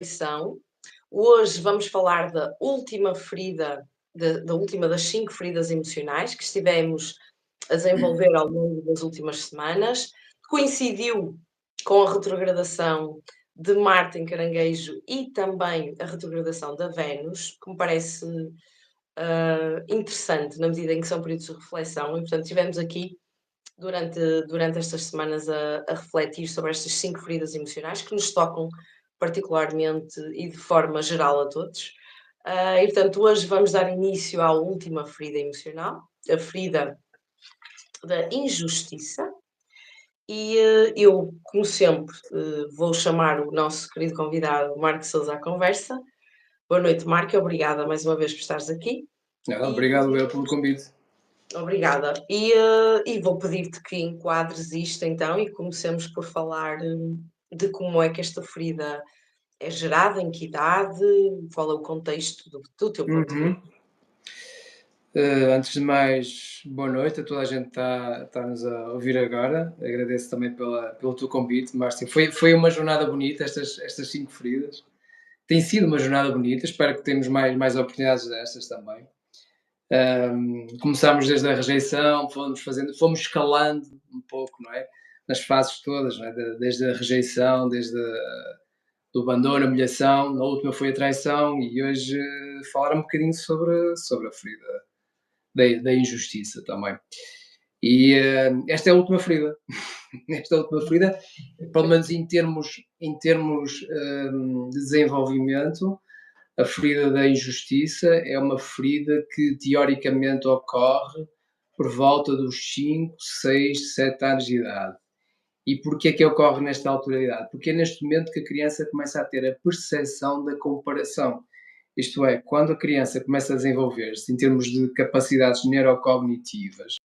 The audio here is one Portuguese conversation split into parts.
Edição. Hoje vamos falar da última ferida, da última das 5 feridas emocionais que estivemos a desenvolver ao longo das últimas semanas. Coincidiu com a retrogradação de Marte em Caranguejo e também a retrogradação da Vênus, que me parece interessante na medida em que são períodos de reflexão e, portanto, tivemos aqui durante estas semanas a refletir sobre estas 5 feridas emocionais que nos tocam particularmente e de forma geral a todos. E, portanto, hoje vamos dar início à última ferida emocional, a ferida da injustiça. E eu, como sempre, vou chamar o nosso querido convidado Marco Sousa à conversa. Boa noite, Marco, obrigada mais uma vez por estares aqui. Obrigado, eu, pelo convite. Obrigada. E vou pedir-te que enquadres isto então e comecemos por falar de como é que esta ferida é gerada, em que idade, qual é o contexto do teu ponto de vista. Antes de mais, boa noite a toda a gente que está-nos a ouvir agora. Agradeço também pelo teu convite, Márcio. Foi uma jornada bonita, estas 5 feridas. Tem sido uma jornada bonita, espero que tenhamos mais oportunidades destas também. Começámos desde a rejeição, fomos escalando um pouco, não é? Nas fases todas, não é? Desde a rejeição, do abandono, a humilhação, a última foi a traição e hoje falar um bocadinho sobre a ferida da injustiça também. E esta é a última ferida. Esta é a última ferida, pelo menos em termos de desenvolvimento, a ferida da injustiça é uma ferida que teoricamente ocorre por volta dos 5, 6, 7 anos de idade. E porquê é que ocorre nesta altura de idade? Porque é neste momento que a criança começa a ter a percepção da comparação. Isto é, quando a criança começa a desenvolver-se em termos de capacidades neurocognitivas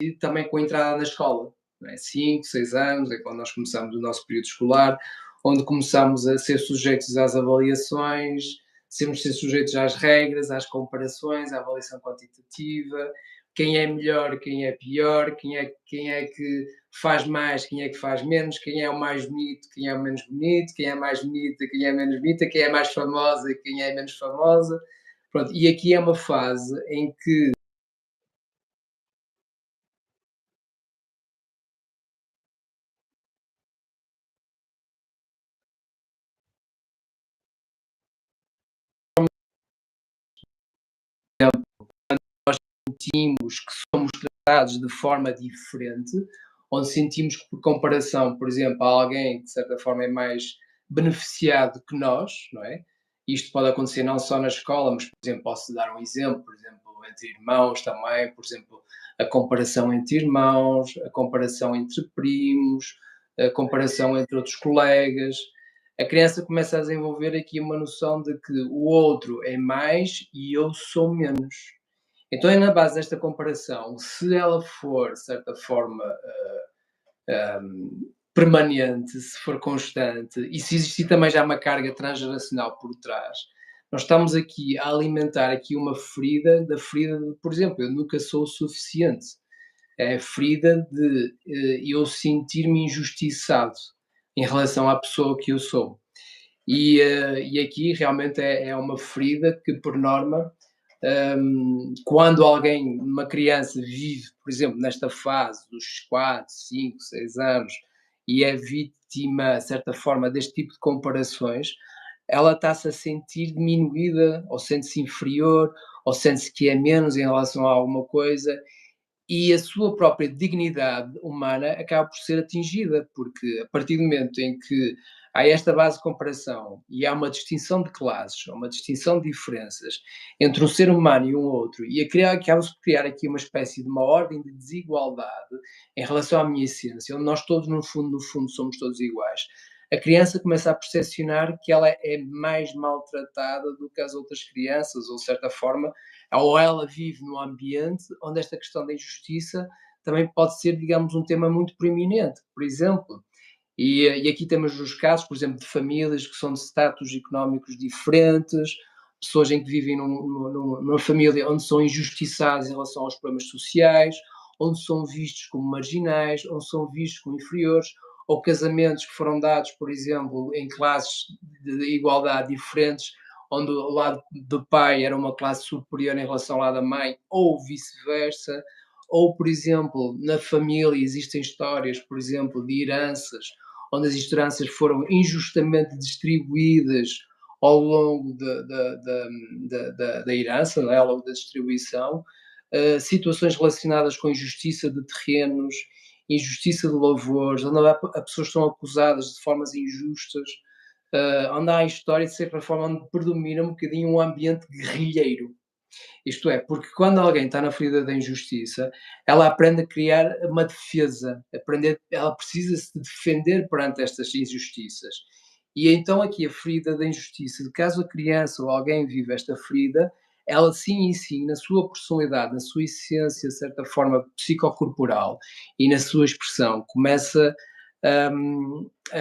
e também com a entrada na escola, não é? 5, 6 anos é quando nós começamos o nosso período escolar, onde começamos a ser sujeitos às avaliações, ser sujeitos às regras, às comparações, à avaliação quantitativa, quem é melhor, quem é pior, quem é que faz mais, quem é que faz menos, quem é o mais bonito, quem é o menos bonito, quem é mais bonita, quem é menos bonita, quem é mais famosa e quem é menos famosa. Pronto, e aqui é uma fase em que sentimos que somos tratados de forma diferente, onde sentimos que, por comparação, por exemplo, há alguém que de certa forma é mais beneficiado que nós, não é? Isto pode acontecer não só na escola, mas, por exemplo, posso dar um exemplo, por exemplo, entre irmãos também, por exemplo, a comparação entre irmãos, a comparação entre primos, a comparação entre outros colegas. A criança começa a desenvolver aqui uma noção de que o outro é mais e eu sou menos. Então é na base desta comparação, se ela for, de certa forma, permanente, se for constante, e se existir também já uma carga transgeracional por trás, nós estamos aqui a alimentar aqui uma ferida, da ferida de, por exemplo, eu nunca sou o suficiente. É a ferida de eu sentir-me injustiçado em relação à pessoa que eu sou. E aqui realmente é uma ferida que, por norma, quando alguém, uma criança vive, por exemplo, nesta fase dos 4, 5, 6 anos e é vítima, de certa forma, deste tipo de comparações, ela está-se a sentir diminuída, ou sente-se inferior, ou sente-se que é menos em relação a alguma coisa, e a sua própria dignidade humana acaba por ser atingida, porque a partir do momento em que há esta base de comparação e há uma distinção de classes, uma distinção de diferenças entre um ser humano e um outro, e acaba-se por criar aqui uma espécie de uma ordem de desigualdade em relação à minha essência, onde nós todos, no fundo, somos todos iguais. A criança começa a percepcionar que ela é mais maltratada do que as outras crianças, ou de certa forma, ou ela vive num ambiente onde esta questão da injustiça também pode ser, digamos, um tema muito preeminente, por exemplo. E aqui temos os casos, por exemplo, de famílias que são de status económicos diferentes, pessoas em que vivem numa família onde são injustiçadas em relação aos problemas sociais, onde são vistos como marginais, onde são vistos como inferiores, ou casamentos que foram dados, por exemplo, em classes de igualdade diferentes, onde o lado do pai era uma classe superior em relação ao lado da mãe, ou vice-versa, ou, por exemplo, na família existem histórias, por exemplo, de heranças, onde as heranças foram injustamente distribuídas ao longo da herança, não é? Ao longo da distribuição, situações relacionadas com injustiça de terrenos, injustiça de lavouros, onde há pessoas que são acusadas de formas injustas, onde há a história, de certa forma, onde predomina um bocadinho um ambiente guerrilheiro. Isto é, porque quando alguém está na ferida da injustiça, ela aprende a criar uma defesa, ela precisa se defender perante estas injustiças. E então aqui a ferida da injustiça, de caso a criança ou alguém vive esta ferida, ela sim e sim, na sua personalidade, na sua essência, de certa forma, psicocorporal e na sua expressão, começa hum, a,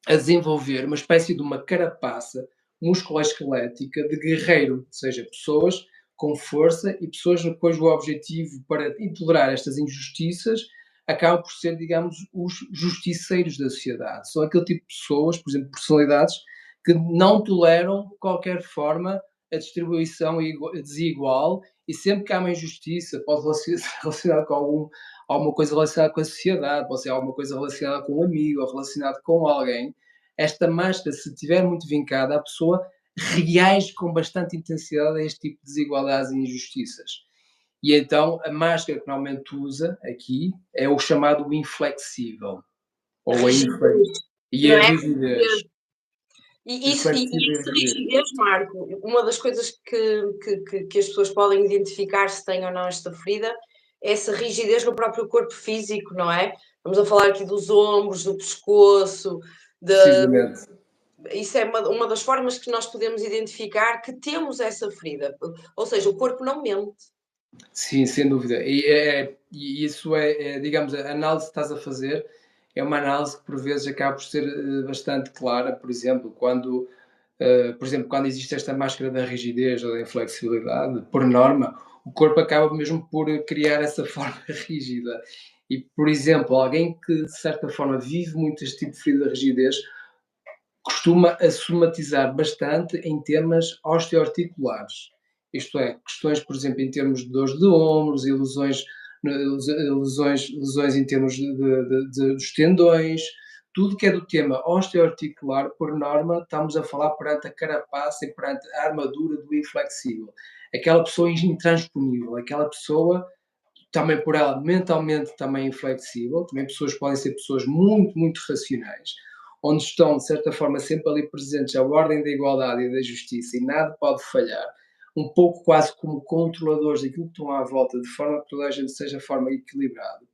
a, a desenvolver uma espécie de uma carapaça musculoesquelética de guerreiro, ou seja, pessoas com força e pessoas cujo objetivo para intolerar estas injustiças acabam por ser, digamos, os justiceiros da sociedade. São aquele tipo de pessoas, por exemplo, personalidades, que não toleram de qualquer forma a distribuição desigual e sempre que há uma injustiça, pode ser relacionado com alguma coisa relacionada com a sociedade, pode ser alguma coisa relacionada com um amigo ou relacionado com alguém, esta máscara, se estiver muito vincada, a pessoa reage com bastante intensidade a este tipo de desigualdades e injustiças. E então a máscara que normalmente usa aqui é o chamado inflexível, A ou a rigidez, e não a é? rigidez. E Inflexível essa e rigidez. rigidez, Marco, uma das coisas que as pessoas podem identificar se têm ou não esta ferida é essa rigidez no próprio corpo físico, não é? Estamos a falar aqui dos ombros, do pescoço, de, Precisamente. isso é uma das formas que nós podemos identificar que temos essa ferida. Ou seja, o corpo não mente. Sim, sem dúvida. E isso digamos, a análise que estás a fazer é uma análise que por vezes acaba por ser bastante clara, por exemplo, quando existe esta máscara da rigidez ou da inflexibilidade, por norma, o corpo acaba mesmo por criar essa forma rígida. E, por exemplo, alguém que de certa forma vive muito este tipo de ferida de rigidez costuma a somatizar bastante em temas osteoarticulares. Isto é, questões, por exemplo, em termos de dores de ombros e lesões em termos dos tendões, tudo que é do tema osteoarticular, por norma, estamos a falar perante a carapaça e perante a armadura do inflexível. Aquela pessoa intransponível, aquela pessoa também por ela mentalmente também inflexível, também pessoas podem ser pessoas muito, muito racionais, onde estão, de certa forma, sempre ali presentes a ordem da igualdade e da justiça e nada pode falhar, um pouco quase como controladores daquilo que estão à volta, de forma que toda a gente seja de forma equilibrada.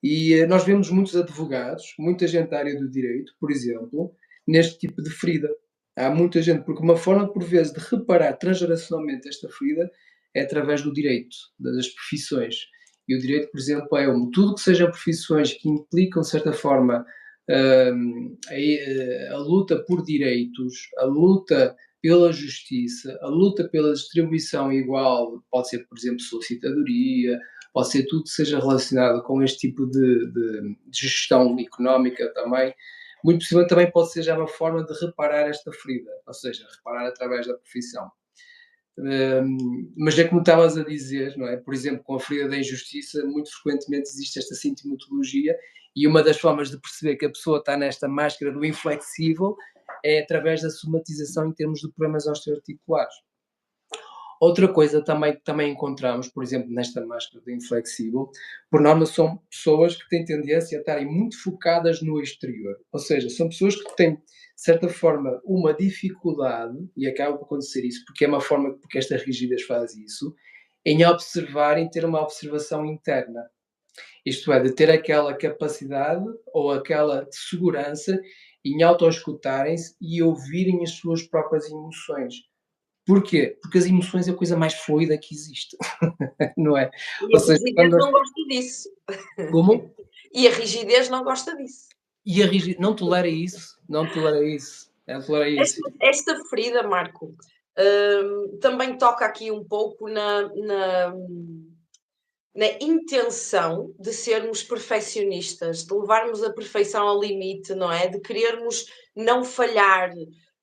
E nós vemos muitos advogados, muita gente da área do direito, por exemplo, neste tipo de ferida. Há muita gente, porque uma forma, por vezes, de reparar transgeracionalmente esta ferida é através do direito, das profissões. E o direito, por exemplo, é tudo que sejam profissões que implicam, de certa forma, a luta por direitos, a luta pela justiça, a luta pela distribuição igual, pode ser, por exemplo, solicitadoria, pode ser tudo que seja relacionado com este tipo de gestão económica também, muito possivelmente também pode ser já uma forma de reparar esta ferida, ou seja, reparar através da profissão. Mas é como estavas a dizer, não é? Por exemplo, com a ferida da injustiça, muito frequentemente existe esta sintomatologia e uma das formas de perceber que a pessoa está nesta máscara do inflexível é através da somatização em termos de problemas osteoarticulares. Outra coisa também que também encontramos, por exemplo, nesta máscara do inflexível, por norma são pessoas que têm tendência a estarem muito focadas no exterior. Ou seja, são pessoas que têm, de certa forma, uma dificuldade, e acaba por acontecer isso, porque é uma forma, porque esta rigidez faz isso, em observar, em ter uma observação interna. Isto é, de ter aquela capacidade ou aquela segurança em autoescutarem-se e ouvirem as suas próprias emoções. Porquê? Porque as emoções é a coisa mais fluida que existe, não é? E Ou a seja, rigidez quando nós não gosta disso. como? E a rigidez não gosta disso. E a rigidez não tolera isso, não tolera isso, não tolera isso. Esta ferida, Marco, também toca aqui um pouco na intenção de sermos perfeccionistas, de levarmos a perfeição ao limite, não é? De querermos não falhar,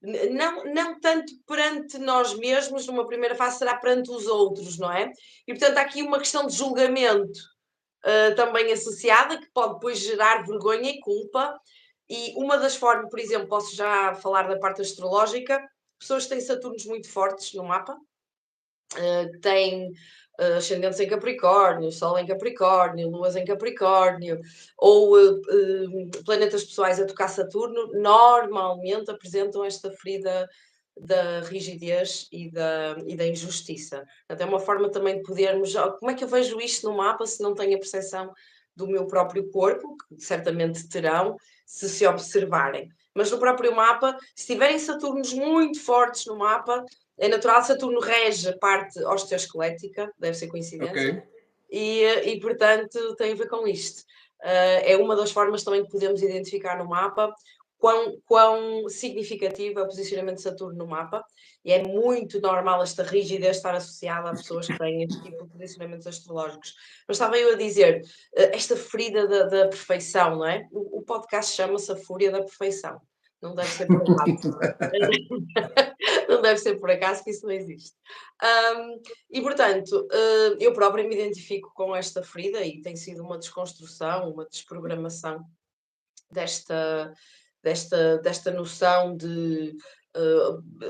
não tanto perante nós mesmos, numa primeira fase será perante os outros, não é? E portanto há aqui uma questão de julgamento também associada, que pode depois gerar vergonha e culpa. E uma das formas, por exemplo, posso já falar da parte astrológica, pessoas que têm Saturnos muito fortes no mapa, que têm ascendentes em Capricórnio, Sol em Capricórnio, Luas em Capricórnio, ou planetas pessoais a tocar Saturno, normalmente apresentam esta ferida da rigidez e da injustiça. Portanto, é uma forma também de podermos. Como é que eu vejo isto no mapa se não tenho a percepção do meu próprio corpo, que certamente terão, se observarem. Mas no próprio mapa, se tiverem Saturnos muito fortes no mapa, é natural. Saturno rege a parte osteoesquelética, deve ser Ok. coincidência, e portanto tem a ver com isto. É uma das formas também que podemos identificar no mapa quão significativo é o posicionamento de Saturno no mapa, e é muito normal esta rigidez estar associada a pessoas que têm este tipo de posicionamentos astrológicos. Mas estava eu a dizer, esta ferida da perfeição, não é? O podcast chama-se A Fúria da Perfeição. Não deve ser por acaso. Não deve ser por acaso que isso não existe. E, portanto, eu própria me identifico com esta ferida e tem sido uma desconstrução, uma desprogramação desta noção de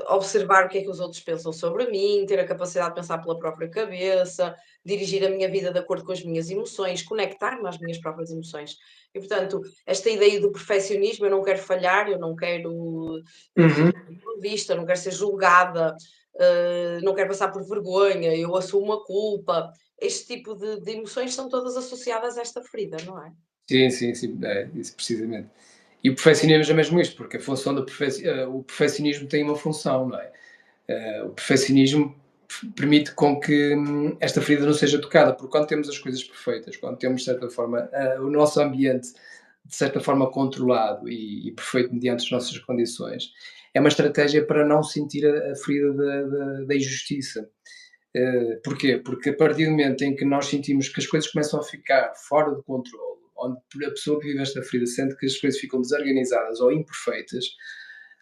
observar o que é que os outros pensam sobre mim, ter a capacidade de pensar pela própria cabeça, dirigir a minha vida de acordo com as minhas emoções, conectar-me às minhas próprias emoções. E, portanto, esta ideia do perfeccionismo, eu não quero falhar, eu não quero Uhum. ficar vista, não quero ser julgada, não quero passar por vergonha, eu assumo a culpa. Este tipo de emoções são todas associadas a esta ferida, não é? Sim, sim, sim, é isso precisamente. E o perfeccionismo é mesmo isto, porque a função o perfeccionismo tem uma função, não é? O perfeccionismo permite com que esta ferida não seja tocada, porque quando temos as coisas perfeitas, quando temos, de certa forma, o nosso ambiente, de certa forma, controlado e perfeito mediante as nossas condições, é uma estratégia para não sentir a ferida da injustiça. Porquê? Porque a partir do momento em que nós sentimos que as coisas começam a ficar fora de controle, onde a pessoa que vive esta ferida sente que as coisas ficam desorganizadas ou imperfeitas,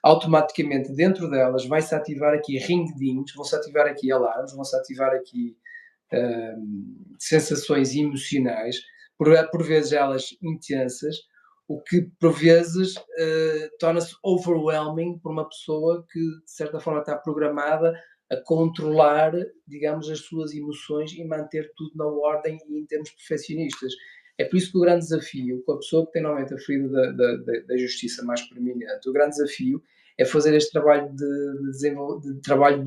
automaticamente dentro delas vai-se ativar aqui ring-dings, vão-se ativar aqui alarmes, vão-se ativar aqui sensações emocionais, por vezes elas intensas, o que por vezes torna-se overwhelming para uma pessoa que de certa forma está programada a controlar, digamos, as suas emoções e manter tudo na ordem e em termos perfeccionistas. É por isso que o grande desafio, com a pessoa que tem normalmente a ferida da justiça mais preeminente, o grande desafio é fazer este trabalho de trabalho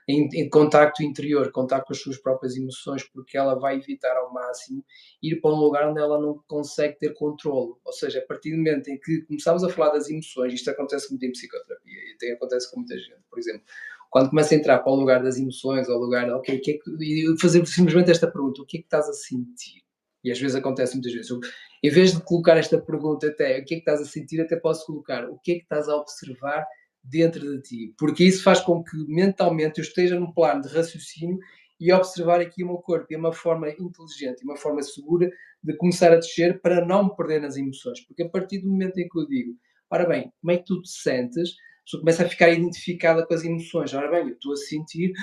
em contacto interior, contacto com as suas próprias emoções, porque ela vai evitar ao máximo ir para um lugar onde ela não consegue ter controle. Ou seja, a partir do momento em que começamos a falar das emoções, isto acontece muito em psicoterapia e até acontece com muita gente, por exemplo, quando começa a entrar para o lugar das emoções, ao lugar, ok, que é que, e fazer simplesmente esta pergunta, o que é que estás a sentir? E às vezes acontece muitas vezes. Eu, em vez de colocar esta pergunta até, o que é que estás a sentir, até posso colocar, o que é que estás a observar dentro de ti? Porque isso faz com que mentalmente eu esteja num plano de raciocínio e observar aqui o meu corpo e uma forma inteligente, uma forma segura de começar a descer para não me perder nas emoções. Porque a partir do momento em que eu digo, ora bem, como é que tu te sentes? A pessoa começa a ficar identificada com as emoções. Ora bem, eu estou a sentir,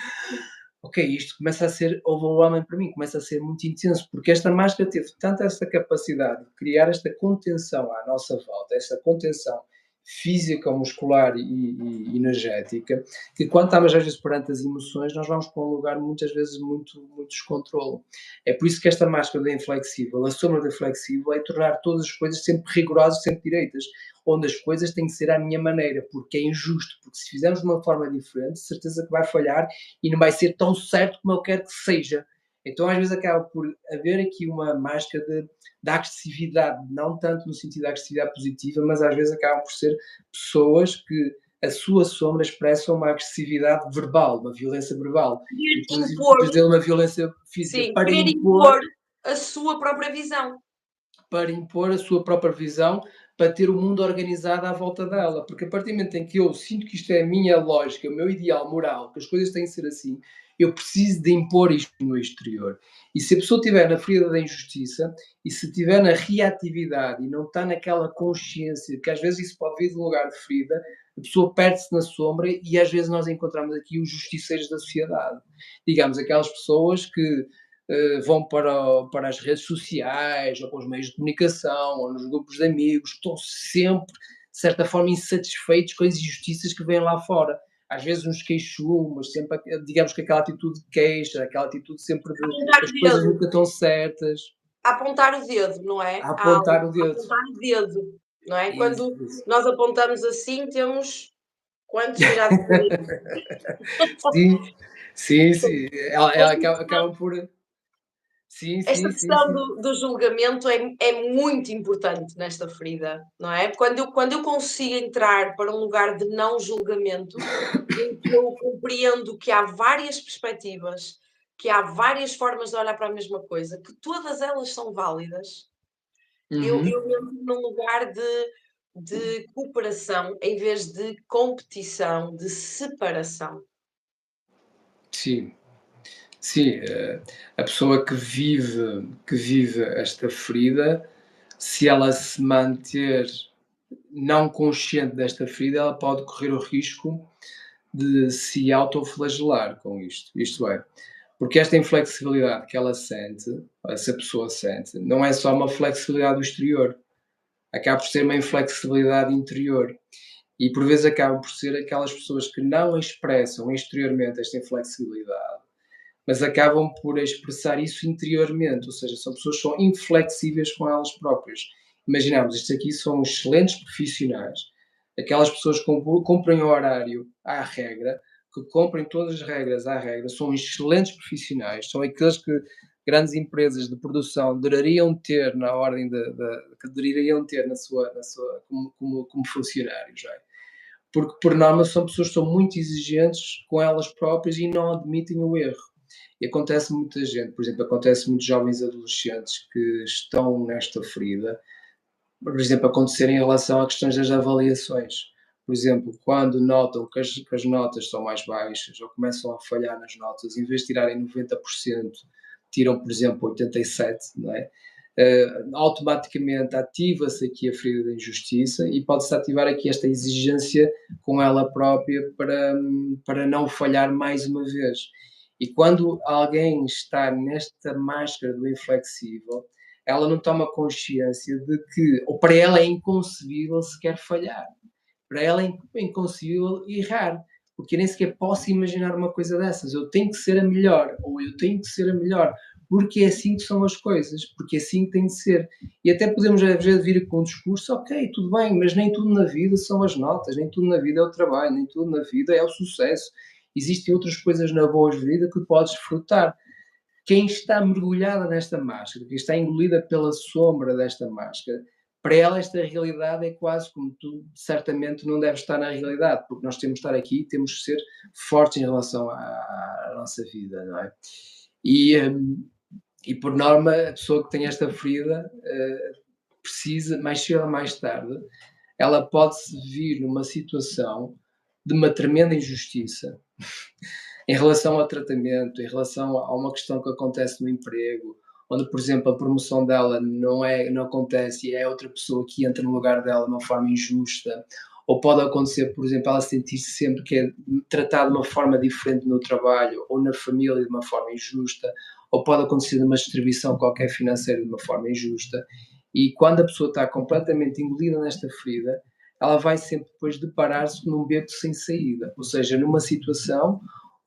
ok, isto começa a ser overwhelming para mim, começa a ser muito intenso, porque esta máscara teve tanta essa capacidade de criar esta contenção à nossa volta, esta contenção física, muscular e energética, que quando estamos às vezes perante as emoções, nós vamos para um lugar muitas vezes muito descontrole. É por isso que esta máscara da inflexível, a sombra da inflexível, é tornar todas as coisas sempre rigorosas, sempre direitas, onde as coisas têm que ser à minha maneira, porque é injusto, porque se fizermos de uma forma diferente, certeza que vai falhar e não vai ser tão certo como eu quero que seja. Então, às vezes, acaba por haver aqui uma máscara de agressividade, não tanto no sentido da agressividade positiva, mas às vezes acabam por ser pessoas que a sua sombra expressa uma agressividade verbal, uma violência verbal, e Querer depois, impor, muitas vezes, uma violência física sim, querer impor a sua própria visão. para impor a sua própria visão, para ter o mundo organizado à volta dela. Porque a partir do momento em que eu sinto que isto é a minha lógica, o meu ideal moral, que as coisas têm que ser assim, eu preciso de impor isto no exterior. E se a pessoa estiver na ferida da injustiça e se estiver na reatividade e não está naquela consciência, que às vezes isso pode vir de um lugar de ferida, a pessoa perde-se na sombra e às vezes nós encontramos aqui os justiceiros da sociedade. Digamos, aquelas pessoas que vão para as redes sociais, ou para os meios de comunicação, ou nos grupos de amigos, estão sempre, de certa forma, insatisfeitos com as injustiças que vêm lá fora. Às vezes uns queixumes, sempre, digamos que aquela atitude de queixa, aquela atitude sempre de Apontar as o coisas dedo, nunca estão certas, apontar o dedo, não é? a apontar o dedo. Apontar o dedo, não é? Isso, Quando isso. nós apontamos assim, temos quantos virados para mim? Sim, sim, sim. Ela acaba por. Sim, Esta sim, sim, questão sim. do julgamento é muito importante nesta ferida, não é? Quando eu consigo entrar para um lugar de não julgamento, em que eu compreendo que há várias perspectivas, que há várias formas de olhar para a mesma coisa, que todas elas são válidas, eu Uhum. entro num lugar de cooperação em vez de competição, de separação. Sim. Sim, a pessoa que vive esta ferida, se ela se manter não consciente desta ferida, ela pode correr o risco de se autoflagelar com isto. Isto é, porque esta inflexibilidade que ela sente, essa pessoa sente, não é só uma flexibilidade do exterior, acaba por ser uma inflexibilidade interior. E por vezes acaba por ser aquelas pessoas que não expressam exteriormente esta inflexibilidade, mas acabam por expressar isso interiormente, ou seja, são pessoas que são inflexíveis com elas próprias. Imaginamos, estes aqui são excelentes profissionais, aquelas pessoas que cumprem o horário à regra, que cumprem todas as regras à regra, são excelentes profissionais, são aqueles que grandes empresas de produção deveriam ter na ordem que deveriam ter na sua como funcionários, não é? Porque por norma são pessoas que são muito exigentes com elas próprias e não admitem o erro. E acontece muita gente, por exemplo, acontece muitos jovens adolescentes que estão nesta ferida, por exemplo, acontecer em relação a questões das avaliações. Por exemplo, quando notam que as notas são mais baixas ou começam a falhar nas notas, em vez de tirarem 90%, tiram, por exemplo, 87%, não é? Automaticamente ativa-se aqui a ferida da injustiça e pode-se ativar aqui esta exigência com ela própria para não falhar mais uma vez. E quando alguém está nesta máscara do inflexível, ela não toma consciência de que, ou para ela é inconcebível sequer falhar, para ela é inconcebível errar, porque eu nem sequer posso imaginar uma coisa dessas. Eu tenho que ser a melhor, ou eu tenho que ser a melhor, porque é assim que são as coisas, porque é assim que tem de ser. E até podemos às vezes vir com um discurso, ok, tudo bem, mas nem tudo na vida são as notas, nem tudo na vida é o trabalho, nem tudo na vida é o sucesso. Existem outras coisas na boa vida que podes desfrutar. Quem está mergulhada nesta máscara, quem está engolida pela sombra desta máscara, para ela esta realidade é quase como tu certamente não deves estar na realidade, porque nós temos de estar aqui, temos de ser fortes em relação à nossa vida, não é? E, e por norma, a pessoa que tem esta ferida precisa, mais cedo ou mais tarde, ela pode-se vir numa situação de uma tremenda injustiça em relação ao tratamento, em relação a uma questão que acontece no emprego, onde, por exemplo, a promoção dela não acontece e é outra pessoa que entra no lugar dela de uma forma injusta, ou pode acontecer, por exemplo, ela sentir-se sempre que é tratada de uma forma diferente no trabalho ou na família de uma forma injusta, ou pode acontecer uma distribuição qualquer financeira de uma forma injusta. E quando a pessoa está completamente engolida nesta ferida, ela vai sempre depois deparar-se num beco sem saída, ou seja, numa situação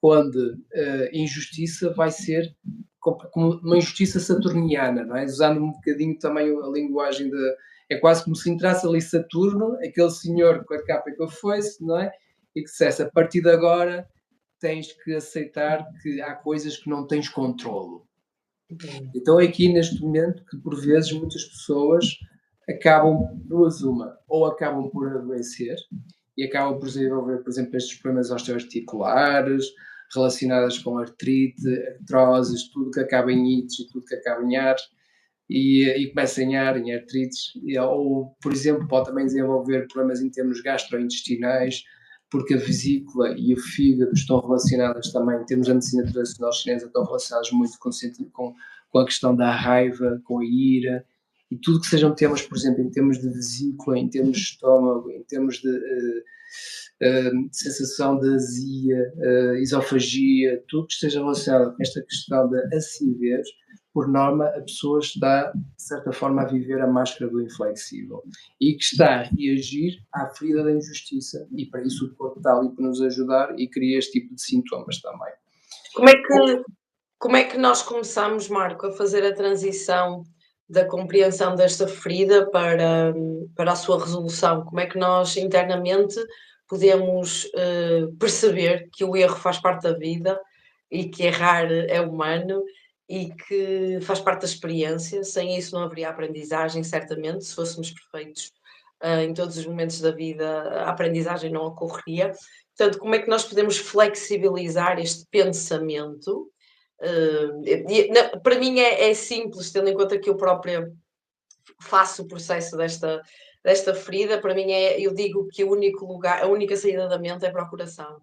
onde a injustiça vai ser como uma injustiça saturniana, não é? Usando um bocadinho também a linguagem de. É quase como se entrasse ali Saturno, aquele senhor com a capa que eu fosse, não é? E que dissesse: a partir de agora tens que aceitar que há coisas que não tens controlo. Então é aqui neste momento que por vezes muitas pessoas acabam duas uma, ou acabam por adoecer e acabam por desenvolver, por exemplo, estes problemas osteoarticulares relacionadas com artrite, artroses, tudo que acaba em ites e tudo que acaba em ar e começa em ar, em artrites, ou por exemplo pode também desenvolver problemas em termos gastrointestinais, porque a vesícula e o fígado estão relacionadas também, em termos da medicina tradicional chinesa, estão relacionados muito com a questão da raiva, com a ira, e tudo que sejam temas, por exemplo, em termos de vesícula, em termos de estômago, em termos de sensação de azia, esofagia, tudo que esteja relacionado com esta questão da acidez, por norma, a pessoa está, de certa forma, a viver a máscara do inflexível e que está a reagir à ferida da injustiça, e para isso o corpo está ali para nos ajudar e cria este tipo de sintomas também. Como é que nós começamos, Marco, a fazer a transição da compreensão desta ferida para a sua resolução? Como é que nós internamente podemos perceber que o erro faz parte da vida e que errar é humano e que faz parte da experiência? Sem isso não haveria aprendizagem, certamente. Se fôssemos perfeitos em todos os momentos da vida, a aprendizagem não ocorreria. Portanto, como é que nós podemos flexibilizar este pensamento? Para mim é simples, tendo em conta que eu própria faço o processo desta ferida. Para mim eu digo que o único lugar, a única saída da mente é para o coração.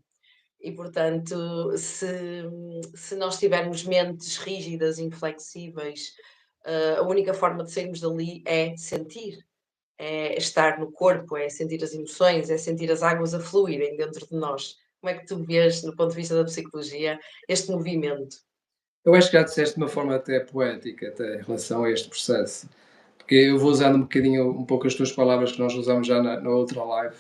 E, portanto, se nós tivermos mentes rígidas, inflexíveis, a única forma de sairmos dali é sentir, é estar no corpo, é sentir as emoções, é sentir as águas a fluírem dentro de nós. Como é que tu vês, do ponto de vista da psicologia, este movimento? Eu acho que já disseste de uma forma até poética, até em relação a este processo, porque eu vou usando um pouco as tuas palavras que nós usamos já na outra live,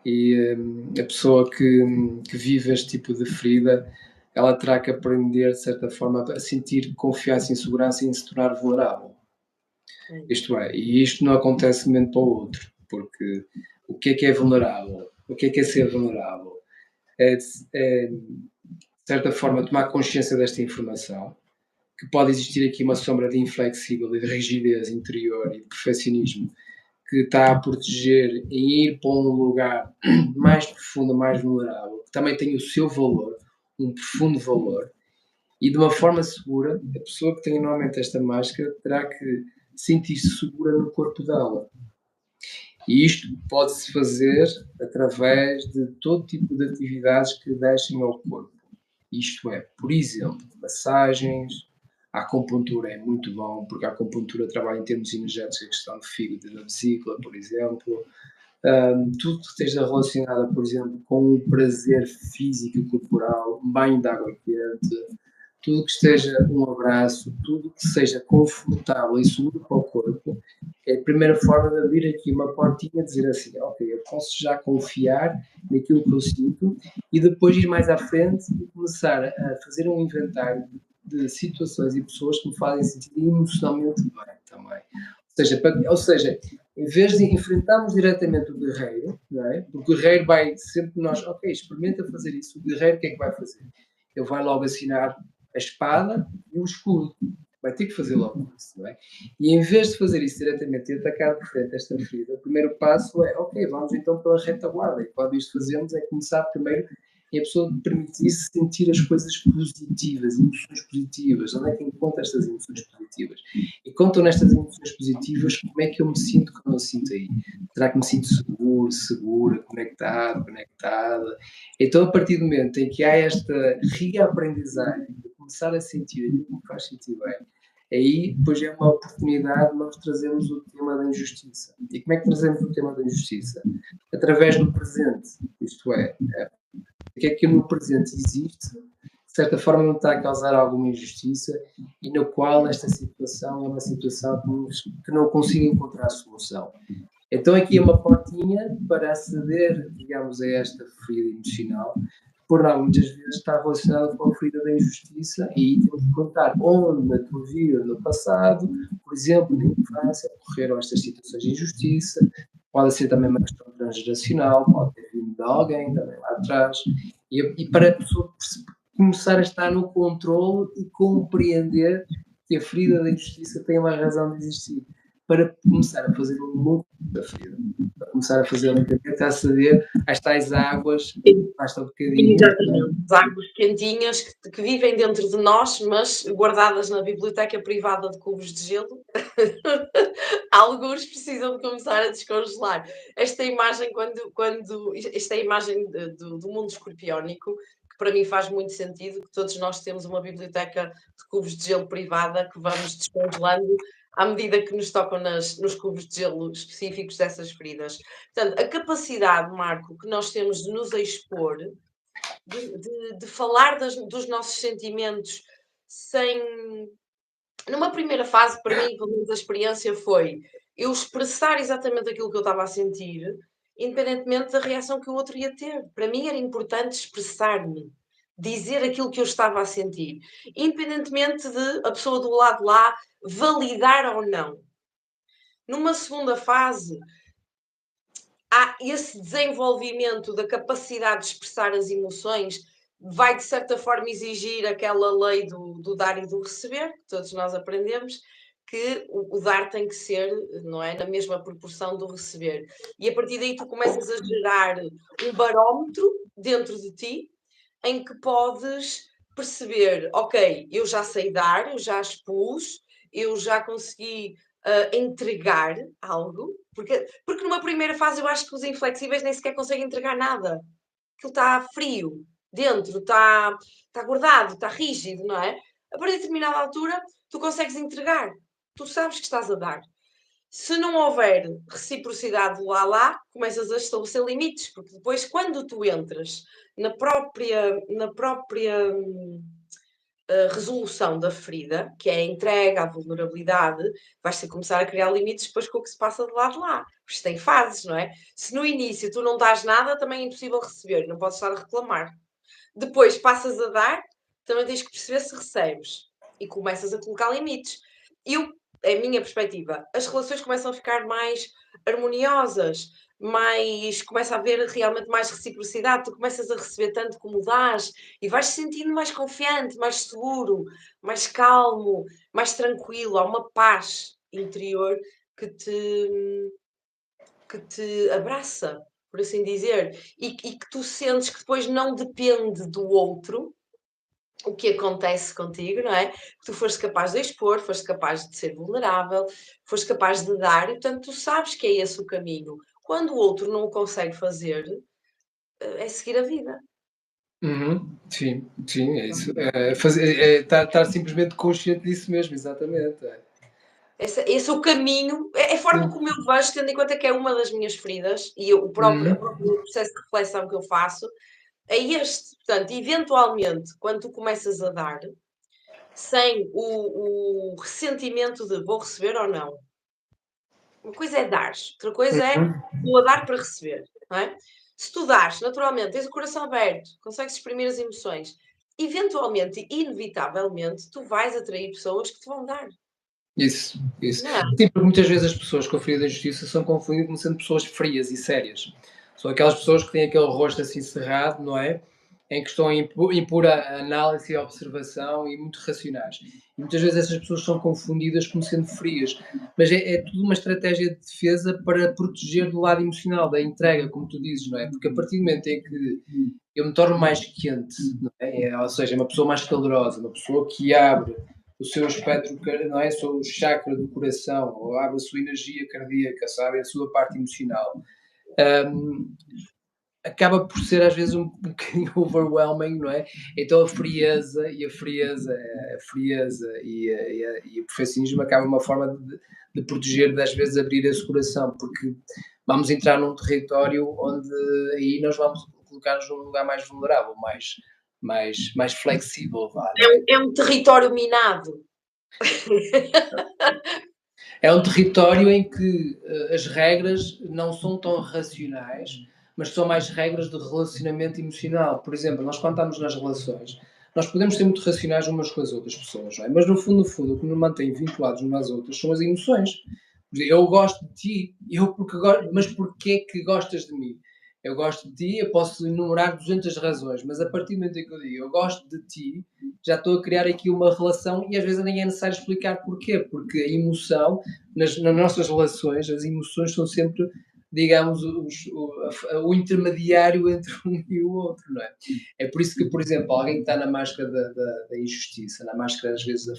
e a pessoa que vive este tipo de ferida, ela terá que aprender, de certa forma, a sentir confiança e segurança e em se tornar vulnerável. Isto é, e isto não acontece de um momento para o outro, porque o que é vulnerável? O que é ser vulnerável? De certa forma, tomar consciência desta informação, que pode existir aqui uma sombra de inflexível e de rigidez interior e de perfeccionismo que está a proteger em ir para um lugar mais profundo, mais vulnerável, que também tem o seu valor, um profundo valor, e de uma forma segura, a pessoa que tem normalmente esta máscara terá que sentir-se segura no corpo dela. E isto pode-se fazer através de todo tipo de atividades que deixem ao corpo. Isto é, por exemplo, massagens, a acupuntura é muito bom, porque a acupuntura trabalha em termos energéticos a questão do fígado e da vesícula, por exemplo. Tudo que esteja relacionado, por exemplo, com o prazer físico e corporal, um banho de água quente, tudo que esteja um abraço, tudo que seja confortável e seguro para o corpo, é a primeira forma de abrir aqui uma portinha e dizer assim, ok, eu posso já confiar naquilo que eu sinto e depois ir mais à frente e começar a fazer um inventário de situações e pessoas que me fazem sentir emocionalmente bem também. Ou seja, em vez de enfrentarmos diretamente o guerreiro, não é? O guerreiro vai sempre nós, ok, experimenta fazer isso, o guerreiro o que é que vai fazer? Ele vai logo assinar a espada e o escudo. Vai ter que fazer logo isso, não é? E em vez de fazer isso diretamente e atacar de frente esta ferida, o primeiro passo é, ok, vamos então pela retaguarda. E quando isto fazemos é começar primeiro e a pessoa permitir-se sentir as coisas positivas, emoções positivas. Onde é que encontra estas emoções positivas? E contam nestas emoções positivas, como é que eu me sinto quando eu sinto aí? Será que me sinto seguro, segura, conectado, conectada? Então, a partir do momento em que há esta reaprendizagem, de começar a sentir aquilo que me faz sentir bem, aí depois é uma oportunidade de nós trazermos o tema da injustiça. E como é que trazemos o tema da injustiça? Através do presente. Isto é, o que é que no presente existe, de certa forma não está a causar alguma injustiça e no qual esta situação é uma situação que não consigo encontrar solução. Então aqui é uma portinha para aceder, digamos, a esta ferida emocional, que por não muitas vezes está relacionada com a ferida da injustiça, e aí temos que contar onde na tua vida, no passado, por exemplo, na infância, ocorreram estas situações de injustiça. Pode ser também uma questão transgeracional, pode ter vindo de alguém também lá atrás, e para a pessoa começar a estar no controle e compreender que a ferida da injustiça tem uma razão de existir. para começar a fazer o lucro da ferida, para começar a fazer lentamente, a aceder às tais águas, basta um bocadinho. Exatamente, as águas quentinhas que vivem dentro de nós, mas guardadas na biblioteca privada de cubos de gelo. Alguns precisam de começar a descongelar. Esta imagem, esta é a imagem do mundo escorpiónico, que para mim faz muito sentido, que todos nós temos uma biblioteca de cubos de gelo privada que vamos descongelando à medida que nos tocam nos cubos de gelo específicos dessas feridas. Portanto, a capacidade, Marco, que nós temos de nos expor, de falar dos nossos sentimentos sem... Numa primeira fase, para mim, pelo menos a experiência foi eu expressar exatamente aquilo que eu estava a sentir, independentemente da reação que o outro ia ter. Para mim era importante expressar-me, dizer aquilo que eu estava a sentir, independentemente de a pessoa do lado lá validar ou não. Numa segunda fase, há esse desenvolvimento da capacidade de expressar as emoções, vai de certa forma exigir aquela lei do dar e do receber, que todos nós aprendemos, que o dar tem que ser, não é, na mesma proporção do receber. E a partir daí tu começas a gerar um barómetro dentro de ti, em que podes perceber, ok, eu já sei dar, eu já expus, eu já consegui entregar algo, porque numa primeira fase eu acho que os inflexíveis nem sequer conseguem entregar nada. Aquilo está frio, dentro, está guardado, está rígido, não é? A partir de determinada altura, tu consegues entregar. Tu sabes que estás a dar. Se não houver reciprocidade lá, começas a estabelecer limites, porque depois, quando tu entras na própria resolução da ferida, que é a entrega, a vulnerabilidade, vais ter que começar a criar limites depois com o que se passa de lado de lá. Isto tem fases, não é? Se no início tu não dás nada, também é impossível receber, não podes estar a reclamar. Depois passas a dar, também tens que perceber se recebes e começas a colocar limites. É a minha perspectiva, as relações começam a ficar mais harmoniosas, começa a haver realmente mais reciprocidade, tu começas a receber tanto como dás e vais te sentindo mais confiante, mais seguro, mais calmo, mais tranquilo, há uma paz interior que te abraça, por assim dizer, e que tu sentes que depois não depende do outro o que acontece contigo, não é? Que tu foste capaz de expor, foste capaz de ser vulnerável, foste capaz de dar, e portanto tu sabes que é esse o caminho. Quando o outro não o consegue fazer, é seguir a vida. Uhum. Sim, sim, é isso. Estar simplesmente consciente disso mesmo, exatamente. É. Esse é o caminho, é a forma como eu vejo, tendo em conta que é uma das minhas feridas, e o próprio processo de reflexão que eu faço, é este. Portanto, eventualmente, quando tu começas a dar, sem o ressentimento de vou receber ou não. Uma coisa é dar, outra coisa é Uhum. vou a dar para receber, não é? Se tu dares, naturalmente, tens o coração aberto, consegues exprimir as emoções, eventualmente, inevitavelmente, tu vais atrair pessoas que te vão dar. Isso, isso. Não é? Sim, porque muitas vezes as pessoas com a ferida da justiça são confundidas como sendo pessoas frias e sérias. São aquelas pessoas que têm aquele rosto assim cerrado, não é? Em que estão em pura análise e observação e muito racionais. E muitas vezes essas pessoas são confundidas como sendo frias. Mas é tudo uma estratégia de defesa para proteger do lado emocional, da entrega, como tu dizes, não é? Porque a partir do momento em que eu me torno mais quente, não é? Ou seja, uma pessoa mais calorosa, uma pessoa que abre o seu espectro, não é? O seu chakra do coração, ou abre a sua energia cardíaca, sabe? A sua parte emocional. Acaba por ser às vezes um bocadinho overwhelming, não é? Então a frieza e o perfeccionismo acaba uma forma de proteger, de às vezes abrir esse coração, porque vamos entrar num território onde aí nós vamos colocar-nos num lugar mais vulnerável, mais flexível, vá, não é? É um território minado. É um território em que as regras não são tão racionais, mas são mais regras de relacionamento emocional. Por exemplo, nós quando estamos nas relações, nós podemos ser muito racionais umas com as outras pessoas, não é? Mas no fundo, o que nos mantém vinculados umas às outras são as emoções. Eu gosto de ti, mas porquê que gostas de mim? Eu gosto de ti, eu posso enumerar 200 razões, mas a partir do momento em que eu digo eu gosto de ti, já estou a criar aqui uma relação e às vezes nem é necessário explicar porquê, porque a emoção, nas nossas relações, as emoções são sempre, digamos, o intermediário entre um e o outro, não é? É por isso que, por exemplo, alguém que está na máscara da injustiça, na máscara às vezes da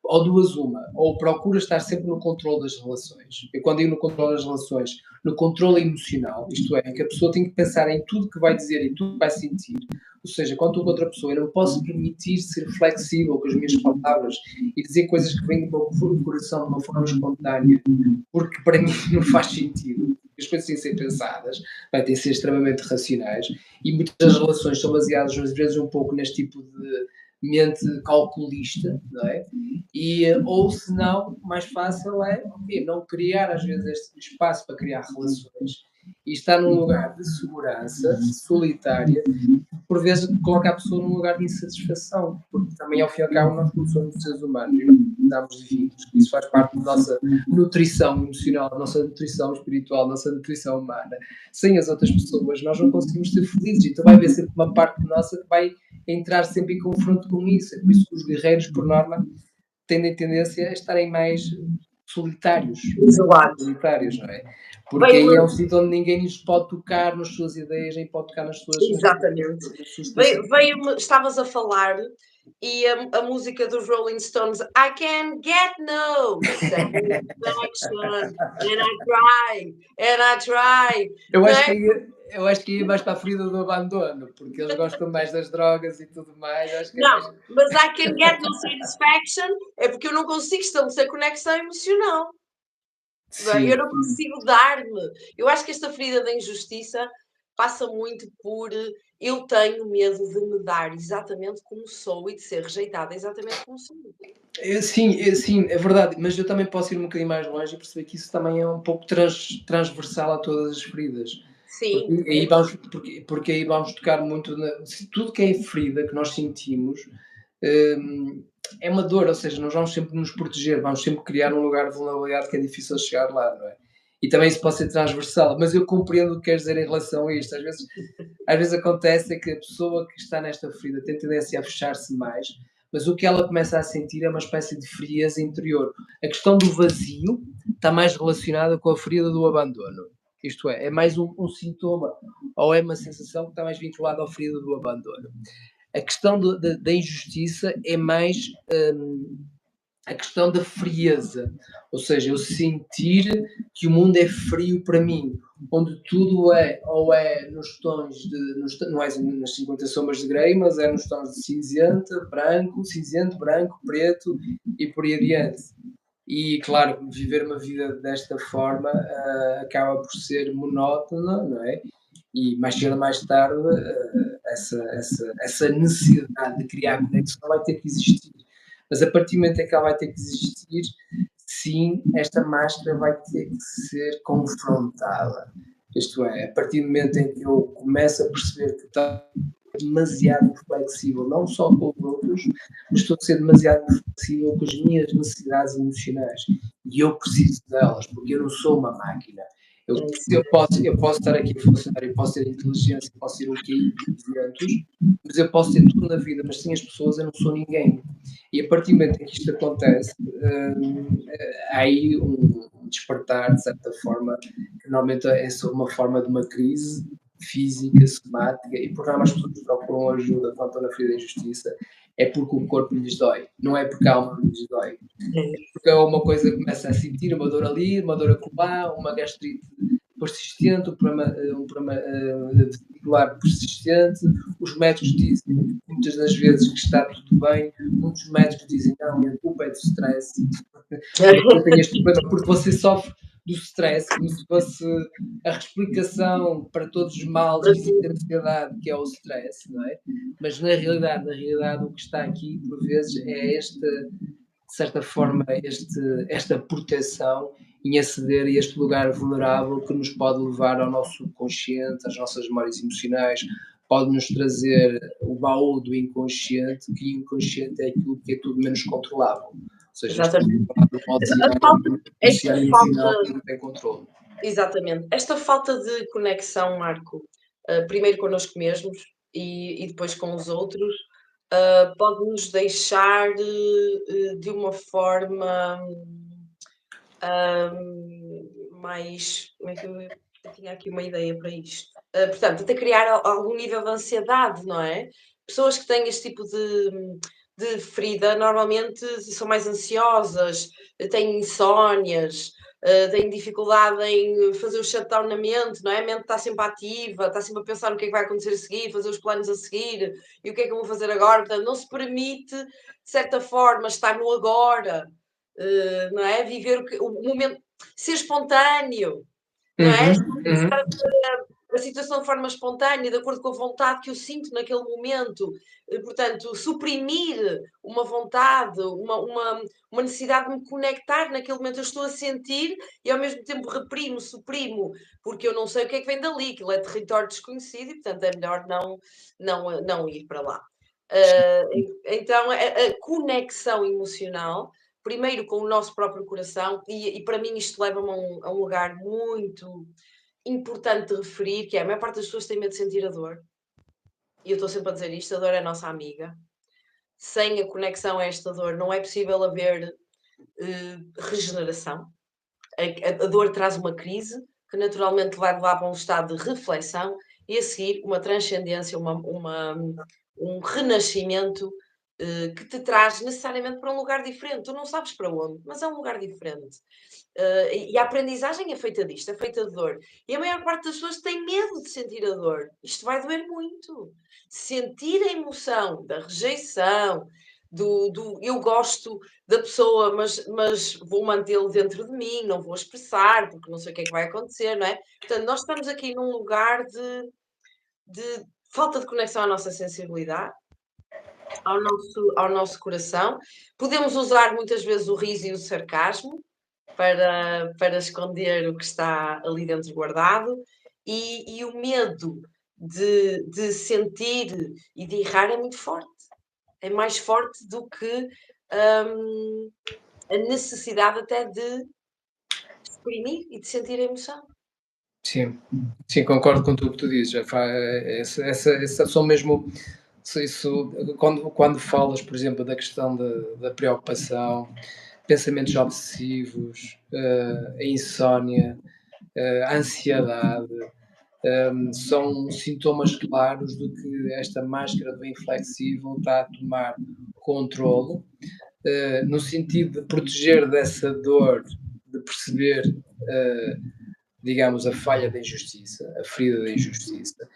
ou duas uma, ou procura estar sempre no controle das relações. Eu quando digo no controle das relações, no controle emocional, isto é, em que a pessoa tem que pensar em tudo que vai dizer e tudo que vai sentir. Ou seja, quando estou com outra pessoa, eu não posso permitir ser flexível com as minhas palavras e dizer coisas que vêm do meu coração de uma forma espontânea, porque para mim não faz sentido. As coisas têm que ser pensadas, têm que ser extremamente racionais, e muitas das relações são baseadas, às vezes, um pouco neste tipo de mente calculista, não é? Ou se não, mais fácil é não criar às vezes este espaço para criar relações e estar num lugar de segurança, solitária, por vezes coloca a pessoa num lugar de insatisfação, porque também ao fim e ao cabo nós não somos seres humanos e não precisamos de vínculos, isso faz parte da nossa nutrição emocional, da nossa nutrição espiritual, da nossa nutrição humana. Sem as outras pessoas nós não conseguimos ser felizes, então vai haver sempre uma parte nossa que vai entrar sempre em confronto com isso. É por isso que os guerreiros, por norma, têm a tendência a estarem mais solitários, não é? Porque aí é um sítio onde ninguém lhes pode tocar nas suas ideias, nem pode tocar nas suas... Exatamente. Estavas a falar e a música dos Rolling Stones, I can't get no satisfaction, and I try. Eu acho que ia mais para a ferida do abandono, porque eles gostam mais das drogas e tudo mais. Acho que não, mas I can get no satisfaction é porque eu não consigo estabelecer conexão emocional. Sim. Eu não consigo dar-me. Eu acho que esta ferida da injustiça passa muito por eu tenho medo de me dar exatamente como sou e de ser rejeitada exatamente como sou. Sim, é verdade, mas eu também posso ir um bocadinho mais longe e perceber que isso também é um pouco transversal a todas as feridas. Sim. Porque aí vamos tocar muito tudo que é ferida que nós sentimos é uma dor, ou seja, nós vamos sempre nos proteger, vamos sempre criar um lugar de vulnerabilidade que é difícil chegar lá, não é? E também isso pode ser transversal, mas eu compreendo o que queres dizer em relação a isto. Às vezes acontece é que a pessoa que está nesta ferida tem tendência a fechar-se mais, mas o que ela começa a sentir é uma espécie de frieza interior. A questão do vazio está mais relacionada com a ferida do abandono. Isto é mais um sintoma, ou é uma sensação que está mais vinculada à ferida do abandono. A questão da injustiça é mais a questão da frieza, ou seja, eu sentir que o mundo é frio para mim, onde tudo é, ou é nos tons não é nas 50 sombras de Grey, mas é nos tons de cinzento, branco, preto e por aí adiante. E, claro, viver uma vida desta forma acaba por ser monótona, não é? E mais cedo ou mais tarde essa necessidade de criar conexão vai ter que existir. Mas a partir do momento em que ela vai ter que existir, sim, esta máscara vai ter que ser confrontada. Isto é, a partir do momento em que eu começo a perceber que está demasiado flexível, não só com os outros, mas estou a ser demasiado flexível com as minhas necessidades emocionais. E eu preciso delas, porque eu não sou uma máquina. Eu posso estar aqui a funcionar, eu posso ter inteligência, eu posso ter um QI de mas eu posso ter tudo na vida, mas sem as pessoas eu não sou ninguém. E a partir do momento em que isto acontece, há aí um despertar, de certa forma, que normalmente é uma forma de uma crise física, somática, e por norma as pessoas procuram ajuda quando estão na ferida da injustiça, é porque o corpo lhes dói, não é porque a alma lhes dói. É porque é uma coisa que começa a sentir, uma dor ali, uma dor acolá, uma gastrite persistente, um problema vesicular persistente. Os médicos dizem muitas das vezes que está tudo bem, muitos médicos dizem não, a culpa é do stress. Eu tenho este problema porque você sofre do stress, como se fosse a explicação para todos os males da ansiedade, que é o stress, não é? Mas na realidade o que está aqui, por vezes, é de certa forma, esta proteção em aceder a este lugar vulnerável que nos pode levar ao nosso consciente, às nossas memórias emocionais, pode nos trazer o baú do inconsciente, que o inconsciente é aquilo que é tudo menos controlável. Ou seja, exatamente. Não tem controle. exatamente. Esta falta de conexão, Marco, primeiro connosco mesmos e depois com os outros, pode nos deixar de uma forma mais. Como é que eu tinha aqui uma ideia para isto? Portanto, até criar algum nível de ansiedade, não é? Pessoas que têm este tipo de ferida normalmente são mais ansiosas, têm insónias, têm dificuldade em fazer o shutdown na mente, não é? A mente está sempre ativa, está sempre a pensar no que é que vai acontecer a seguir, fazer os planos a seguir e o que é que eu vou fazer agora. Portanto, não se permite, de certa forma, estar no agora, não é? Viver o momento, ser espontâneo, não é? Uhum. A situação de forma espontânea, de acordo com a vontade que eu sinto naquele momento. Portanto, suprimir uma vontade, uma necessidade de me conectar naquele momento. Eu estou a sentir e ao mesmo tempo reprimo, suprimo, porque eu não sei o que é que vem dali, aquilo é território desconhecido e, portanto, é melhor não ir para lá. Então, a conexão emocional, primeiro com o nosso próprio coração, e para mim isto leva-me a um lugar muito importante de referir, que é a maior parte das pessoas tem medo de sentir a dor. E eu estou sempre a dizer isto, a dor é a nossa amiga. Sem a conexão a esta dor não é possível haver regeneração. A dor traz uma crise que naturalmente vai levar para um estado de reflexão e a seguir uma transcendência, um renascimento que te traz necessariamente para um lugar diferente. Tu não sabes para onde, mas é um lugar diferente. E a aprendizagem é feita disto, é feita de dor. E a maior parte das pessoas tem medo de sentir a dor. Isto vai doer muito. Sentir a emoção da rejeição, do eu gosto da pessoa, mas vou mantê-lo dentro de mim, não vou expressar, porque não sei o que é que vai acontecer, não é? Portanto, nós estamos aqui num lugar de falta de conexão à nossa sensibilidade, ao nosso coração. Podemos usar muitas vezes o riso e o sarcasmo para esconder o que está ali dentro guardado, e o medo de sentir e de errar é muito forte. É mais forte do que a necessidade até de exprimir e de sentir a emoção. Sim, sim, concordo com tudo o que tu dizes. Essa são mesmo. Isso, quando falas, por exemplo, da questão da preocupação, pensamentos obsessivos, a insónia, a ansiedade, são sintomas claros de que esta máscara do inflexível está a tomar controle, no sentido de proteger dessa dor, de perceber, digamos, a falha da injustiça, a ferida da injustiça,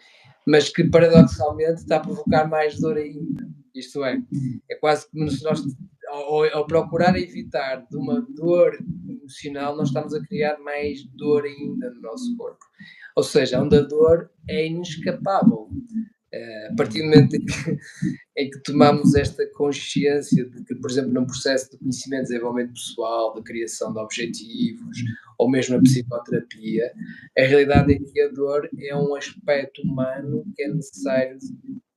mas que paradoxalmente está a provocar mais dor ainda. Isto é quase como se nós, ao procurar evitar de uma dor emocional, nós estamos a criar mais dor ainda no nosso corpo. Ou seja, onde a dor é inescapável. A partir do momento em que tomamos esta consciência de que, por exemplo, num processo de conhecimento, desenvolvimento pessoal, de criação de objetivos, ou mesmo a psicoterapia, a realidade é que a dor é um aspecto humano que é necessário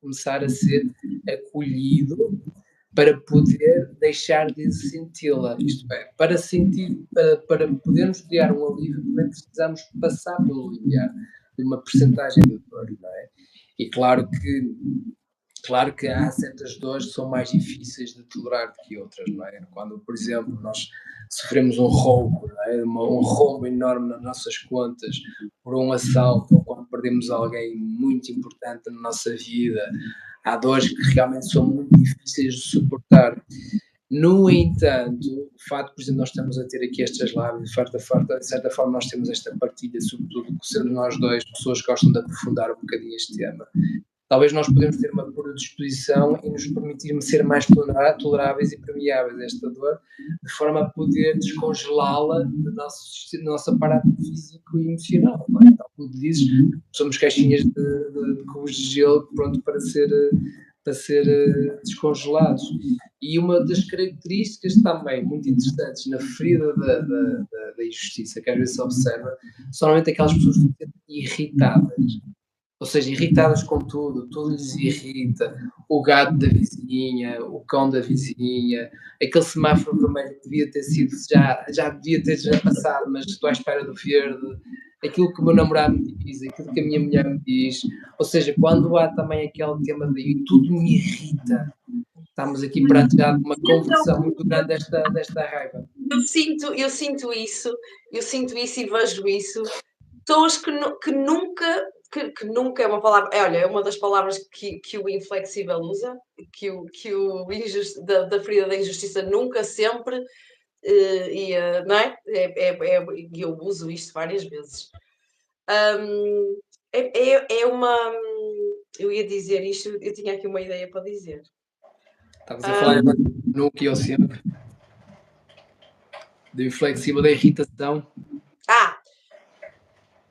começar a ser acolhido para poder deixar de senti-la. Isto é, para podermos criar um alívio, também precisamos passar pelo limiar de uma percentagem de dor, não é? E claro que há certas dores que são mais difíceis de tolerar do que outras, não é? Quando, por exemplo, nós sofremos um roubo, não é? Um roubo enorme nas nossas contas por um assalto, ou quando perdemos alguém muito importante na nossa vida, há dores que realmente são muito difíceis de suportar. No entanto, o facto, por exemplo, nós estamos a ter aqui estas lives, de certa forma nós temos esta partilha, sobretudo sendo nós dois pessoas que gostam de aprofundar um bocadinho este tema. Talvez nós podemos ter uma predisposição e nos permitir ser mais toleráveis e permeáveis a esta dor, de forma a poder descongelá-la do nosso aparato físico e emocional. Não é? Então, como dizes, somos caixinhas de cubos de gelo pronto para ser descongelados. E uma das características também muito interessantes na ferida da injustiça, que às vezes se observa, são normalmente aquelas pessoas que ficam irritadas. ou seja, irritadas com tudo, tudo lhes irrita, o gato da vizinha, o cão da vizinha, aquele semáforo vermelho que devia ter sido, já devia ter já passado, mas estou à espera do verde, aquilo que o meu namorado me diz, aquilo que a minha mulher me diz, ou seja, quando há também aquele tema de tudo me irrita, estamos aqui perante já uma conversão muito grande desta raiva. Eu sinto isso e vejo isso. Pessoas que nunca é uma palavra. Olha, é uma das palavras que o inflexível usa, que o da ferida da injustiça nunca, sempre, não é? E eu uso isto várias vezes. É uma. Eu ia dizer isto, eu tinha aqui uma ideia para dizer. Estavas a falar nunca e eu sempre. Do inflexível da irritação.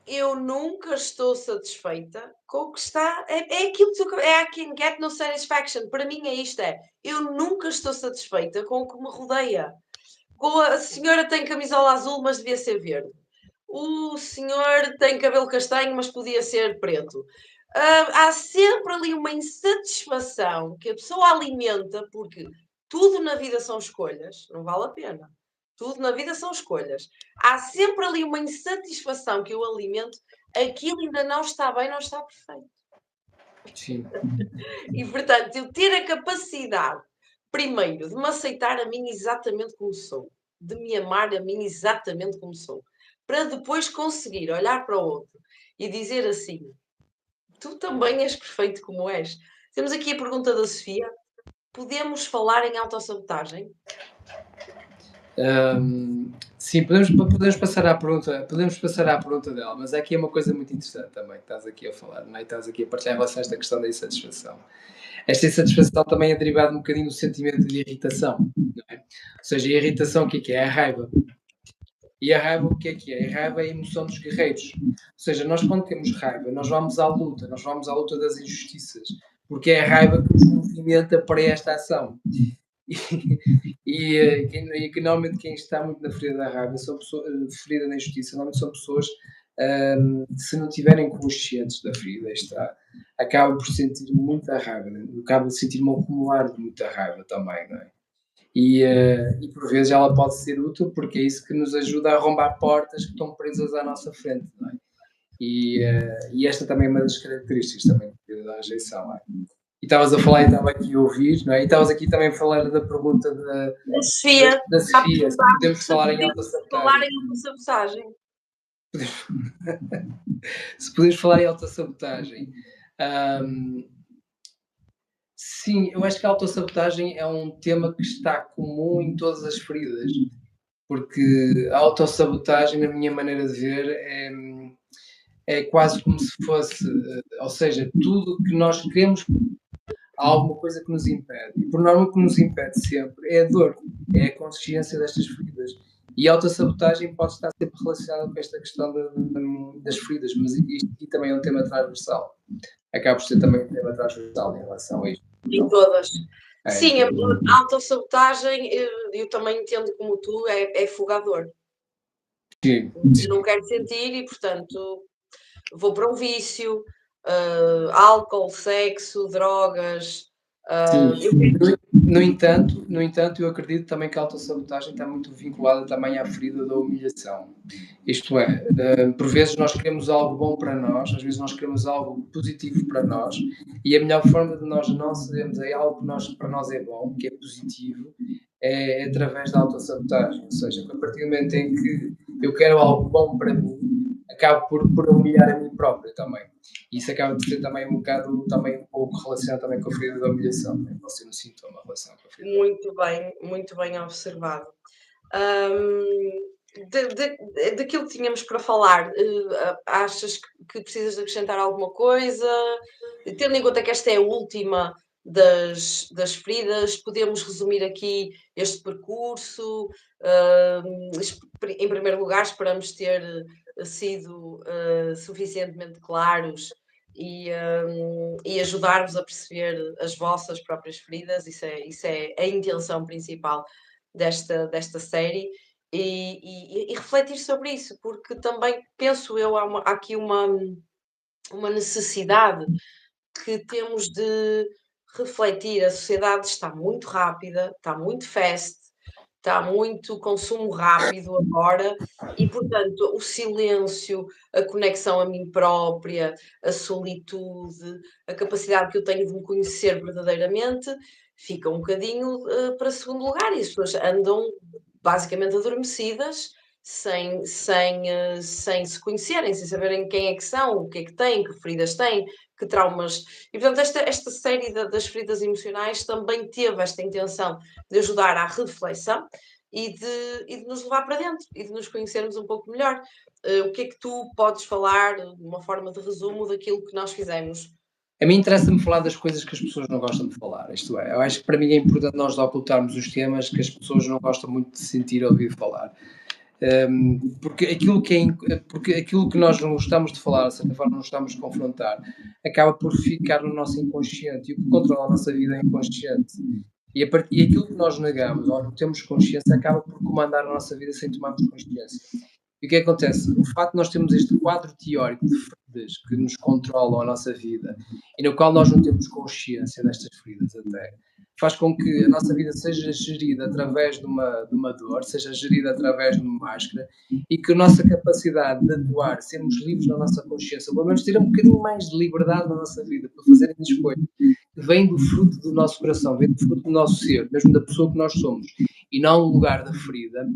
Eu nunca estou satisfeita com o que está. É aquilo que é I can get no satisfaction. Para mim é isto: eu nunca estou satisfeita com o que me rodeia. A senhora tem camisola azul, mas devia ser verde. O senhor tem cabelo castanho, mas podia ser preto. Há sempre ali uma insatisfação que a pessoa alimenta, porque tudo na vida são escolhas, não vale a pena. Tudo na vida são escolhas. Há sempre ali uma insatisfação que eu alimento, aquilo ainda não está bem, não está perfeito. Sim. E, portanto, eu ter a capacidade, primeiro, de me aceitar a mim exatamente como sou, de me amar a mim exatamente como sou, para depois conseguir olhar para o outro e dizer assim: tu também és perfeito como és. Temos aqui a pergunta da Sofia: podemos falar em autossabotagem? Sim, podemos passar à pergunta dela, mas aqui é uma coisa muito interessante também que estás aqui a falar, não é? Estás aqui a partilhar em relação a esta questão da insatisfação. Esta insatisfação também é derivada um bocadinho do sentimento de irritação, não é? Ou seja, a irritação, o que é? É a raiva. E a raiva, o que é? A raiva é a emoção dos guerreiros. Ou seja, nós quando temos raiva, nós vamos à luta das injustiças, porque é a raiva que nos movimenta para esta ação. E que normalmente quem está muito na ferida da raiva, são pessoas, ferida da injustiça, normalmente são pessoas, se não tiverem conscientes da ferida, acabam por sentir muita raiva, né? Acabam de sentir um acumular de muita raiva também, não é? E por vezes ela pode ser útil porque é isso que nos ajuda a arrombar portas que estão presas à nossa frente, não é? E esta também é uma das características também da rejeição, não é? E estavas a falar e estava aqui a ouvir, não é? E estavas aqui também a falar da pergunta da Sofia, Sofia, se podemos falar em falar autossabotagem. em autossabotagem. Se podemos falar em autossabotagem. Sim, eu acho que a autossabotagem é um tema que está comum em todas as feridas, porque a autossabotagem, na minha maneira de ver, é quase como se fosse, ou seja, tudo que nós queremos, há alguma coisa que nos impede. E por norma o que nos impede sempre é a dor, é a consciência destas feridas. E a autossabotagem pode estar sempre relacionada com esta questão das feridas, mas isto aqui também é um tema transversal. Acaba por ser também um tema transversal em relação a isto. Em todas. Sim, a autossabotagem, eu também entendo como tu, é fugador. Sim. Não quero sentir e, portanto, vou para um vício, álcool, sexo, drogas. No entanto, eu acredito também que a autossabotagem está muito vinculada também à ferida da humilhação. Isto é, por vezes nós queremos algo bom para nós, às vezes nós queremos algo positivo para nós, e a melhor forma de nós não cedermos a algo que para nós é bom, que é positivo, é através da autossabotagem. Ou seja, a partir do momento em que eu quero algo bom para mim, acabo por humilhar a mim próprio também. E isso acaba de ser também um pouco relacionado também com a ferida da humilhação, né? Pode ser um sintoma em relação com a ferida. Muito bem observado. Daquilo que tínhamos para falar, achas que precisas de acrescentar alguma coisa? Tendo em conta que esta é a última das feridas, podemos resumir aqui este percurso. Em primeiro lugar, esperamos ter sido suficientemente claros e ajudar-vos a perceber as vossas próprias feridas. Isso é a intenção principal desta série. E refletir sobre isso, porque também penso eu, há aqui uma necessidade que temos de refletir. A sociedade está muito rápida, está muito fast, está muito consumo rápido agora e, portanto, o silêncio, a conexão a mim própria, a solitude, a capacidade que eu tenho de me conhecer verdadeiramente, fica um bocadinho para segundo lugar e as pessoas andam basicamente adormecidas. Sem se conhecerem, sem saberem quem é que são, o que é que têm, que feridas têm, que traumas. E, portanto, esta série das feridas emocionais também teve esta intenção de ajudar à reflexão e de nos levar para dentro e de nos conhecermos um pouco melhor. O que é que tu podes falar, de uma forma de resumo, daquilo que nós fizemos? A mim interessa-me falar das coisas que as pessoas não gostam de falar. Isto é, eu acho que para mim é importante nós ocultarmos os temas que as pessoas não gostam muito de sentir ou ouvir falar. Porque aquilo que nós não gostamos de falar, de certa forma não gostamos de confrontar, acaba por ficar no nosso inconsciente, e o que controla a nossa vida é inconsciente. E aquilo que nós negamos ou não temos consciência acaba por comandar a nossa vida sem tomarmos consciência. E o que acontece? O facto de nós termos este quadro teórico de feridas que nos controlam a nossa vida e no qual nós não temos consciência destas feridas até, faz com que a nossa vida seja gerida através de uma dor, seja gerida através de uma máscara e que a nossa capacidade de atuar, sermos livres na nossa consciência, pelo menos ter um bocadinho mais de liberdade na nossa vida para fazerem escolhas que vêm do fruto do nosso coração, vem do fruto do nosso ser, mesmo da pessoa que nós somos, e não o lugar da ferida,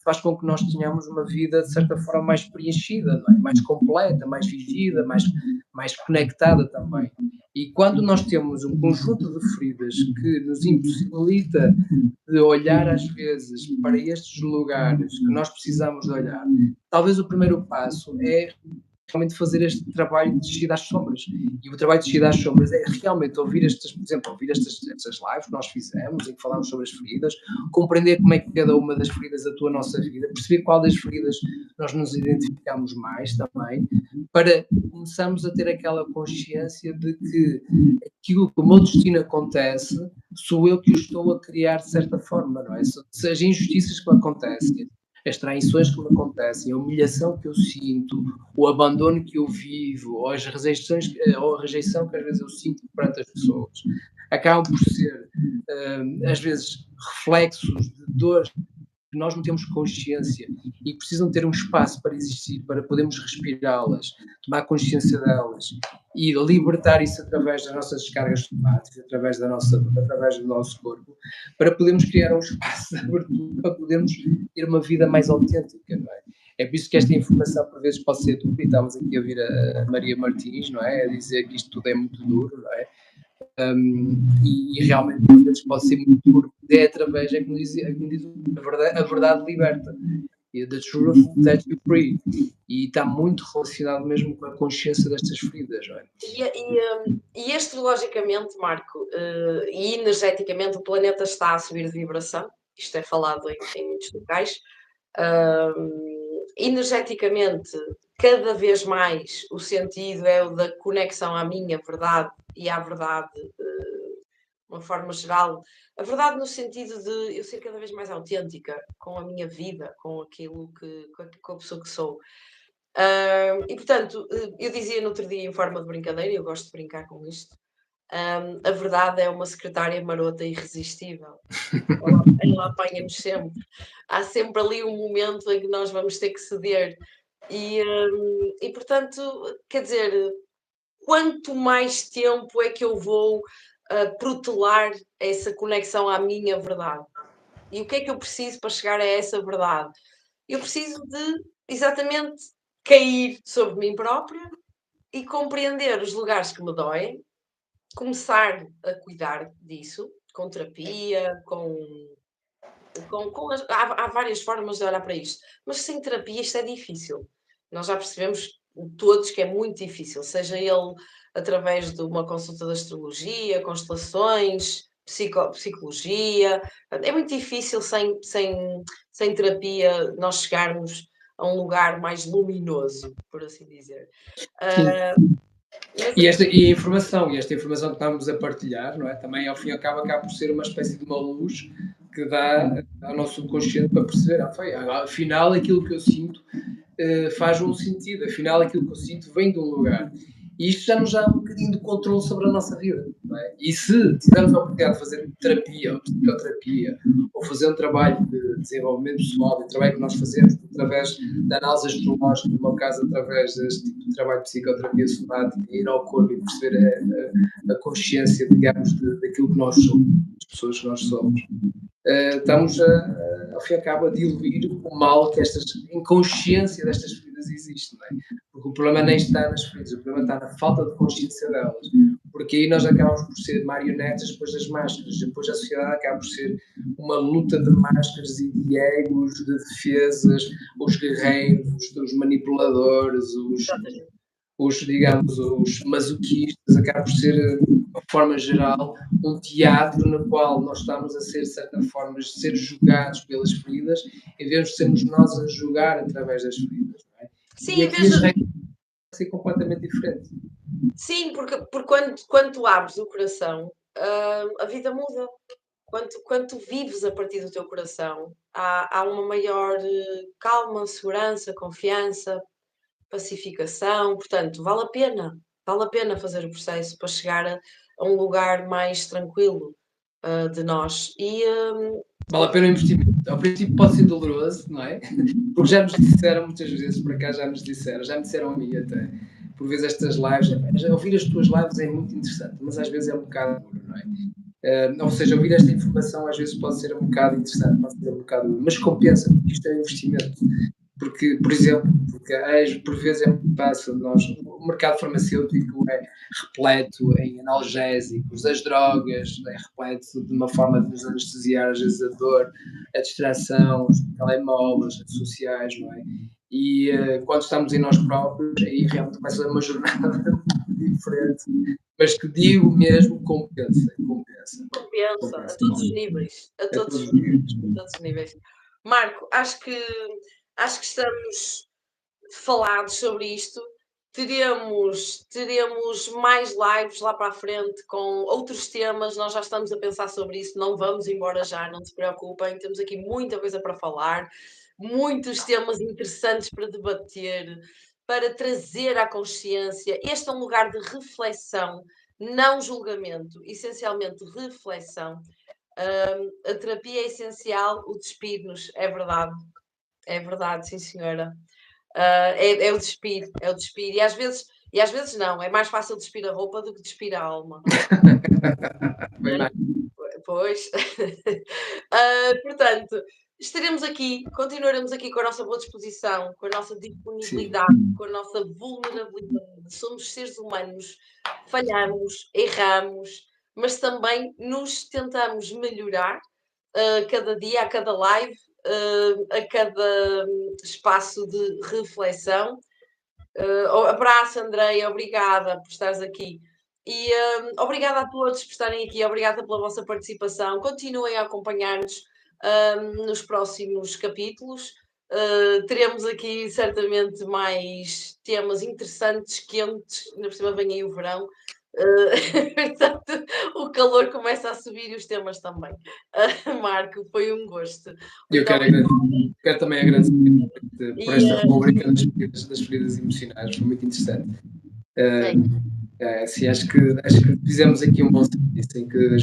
faz com que nós tenhamos uma vida, de certa forma, mais preenchida, não é? Mais completa, mais vivida, mais conectada também. E quando nós temos um conjunto de feridas que nos impossibilita de olhar às vezes para estes lugares que nós precisamos de olhar, talvez o primeiro passo é realmente fazer este trabalho de descida às sombras. E o trabalho de descida às sombras é realmente ouvir por exemplo, ouvir estas lives que nós fizemos, em que falámos sobre as feridas, compreender como é que cada uma das feridas atua na nossa vida, perceber qual das feridas nós nos identificamos mais também, para começarmos a ter aquela consciência de que aquilo que o meu destino acontece, sou eu que o estou a criar de certa forma, não é? Se as injustiças que me acontecem, as traições que me acontecem, a humilhação que eu sinto, o abandono que eu vivo, ou as rejeições, ou a rejeição que às vezes eu sinto perante as pessoas, acabam por ser, às vezes, reflexos de dores que nós não temos consciência e precisam ter um espaço para existir, para podermos respirá-las, tomar consciência delas e libertar isso através das nossas descargas somáticas, através do nosso corpo, para podermos criar um espaço de abertura, para podermos ter uma vida mais autêntica, não é? É por isso que esta informação, por vezes, pode ser dura, e estamos aqui a ouvir a Maria Martins, não é? A dizer que isto tudo é muito duro, não é? E realmente, por vezes, pode ser muito duro. É através, como diz a verdade liberta. The truth sets you free. E está muito relacionado mesmo com a consciência destas feridas, não é? E astrologicamente, Marco, e energeticamente, o planeta está a subir de vibração. Isto é falado em muitos locais. Energeticamente, cada vez mais o sentido é o da conexão à minha verdade e à verdade de uma forma geral. A verdade no sentido de eu ser cada vez mais autêntica com a minha vida, com aquilo com a pessoa que sou. E portanto, eu dizia no outro dia em forma de brincadeira, e eu gosto de brincar com isto, a verdade é uma secretária marota e irresistível. Ela apanha-nos sempre. Há sempre ali um momento em que nós vamos ter que ceder. E portanto, quer dizer, quanto mais tempo é que eu vou protelar essa conexão à minha verdade? E o que é que eu preciso para chegar a essa verdade? Eu preciso de, exatamente, cair sobre mim própria e compreender os lugares que me doem, começar a cuidar disso, com terapia, há várias formas de olhar para isto, mas sem terapia isto é difícil. Nós já percebemos todos que é muito difícil, seja ele através de uma consulta de astrologia, constelações, psicologia. É muito difícil sem terapia nós chegarmos a um lugar mais luminoso, por assim dizer. E esta informação que estamos a partilhar, não é? Também ao fim e ao cabo acaba por ser uma espécie de uma luz que dá ao nosso subconsciente para perceber, afinal aquilo que eu sinto faz um sentido, afinal aquilo que eu sinto vem de um lugar. E isto já nos dá um bocadinho de controle sobre a nossa vida, não é? E se tivermos a oportunidade de fazer terapia ou psicoterapia, ou fazer um trabalho de desenvolvimento pessoal, o trabalho que nós fazemos através da análise astrológica, no meu caso, através deste tipo de trabalho de psicoterapia somática, ir ao corpo e perceber a consciência, digamos, daquilo que nós somos, das pessoas que nós somos, estamos, ao fim e ao cabo, a diluir o mal que estas inconsciência destas feridas existe, não é? Porque o problema nem está nas feridas, o problema está na falta de consciência delas. Porque aí nós acabamos por ser marionetas depois das máscaras, depois a sociedade acaba por ser uma luta de máscaras e de egos, de defesas, os guerreiros, os manipuladores, digamos, os masoquistas, acaba por ser, de uma forma geral, um teatro no qual nós estamos a ser, de certa forma, ser julgados pelas feridas, em vez de sermos nós a julgar através das feridas. Não é? Sim, E aqui as regras vão ser completamente diferentes. Sim, porque quando tu abres o coração, a vida muda. Quando tu vives a partir do teu coração, há uma maior calma, segurança, confiança, pacificação. Portanto, vale a pena fazer o processo para chegar a um lugar mais tranquilo de nós. Vale a pena o investimento. Ao princípio pode ser doloroso, não é? Porque já nos disseram muitas vezes, por cá já me disseram a mim até, por vezes estas lives, ouvir as tuas lives é muito interessante, mas às vezes é um bocado duro, não é? Ou seja, ouvir esta informação às vezes pode ser um bocado interessante, pode ser um bocado duro, mas compensa, porque isto é um investimento. Porque, por exemplo, por vezes é muito fácil, o mercado farmacêutico é repleto em analgésicos, as drogas, é repleto de uma forma de nos anestesiar, às vezes, a dor, a distração, os telemóveis, as redes sociais, não é? E quando estamos em nós próprios, aí realmente começa uma jornada diferente, mas que digo mesmo, compensa. A todos os níveis. A todos os níveis. Marco, acho que estamos falados sobre isto. Teremos mais lives lá para a frente com outros temas. Nós já estamos a pensar sobre isso. Não vamos embora já, não se preocupem. Temos aqui muita coisa para falar, muitos temas interessantes para debater, para trazer à consciência. Este é um lugar de reflexão, não julgamento, essencialmente reflexão. A terapia é essencial, o despir-nos, é verdade, sim senhora. É o despir. E às vezes não, é mais fácil despir a roupa do que despir a alma. Pois. Portanto, continuaremos aqui com a nossa boa disposição, com a nossa disponibilidade, com a nossa vulnerabilidade. Somos seres humanos, falhamos, erramos, mas também nos tentamos melhorar cada dia, a cada live, a cada espaço de reflexão. Abraço, Andreia, obrigada por estares aqui. E obrigada a todos por estarem aqui, obrigada pela vossa participação. Continuem a acompanhar-nos nos próximos capítulos. Teremos aqui certamente mais temas interessantes, quentes, ainda por cima vem aí o verão. Portanto, o calor começa a subir e os temas também. Marco, foi um gosto. Eu quero também agradecer por esta rubrica das feridas emocionais, foi muito interessante. Sim, acho que fizemos aqui um bom serviço em que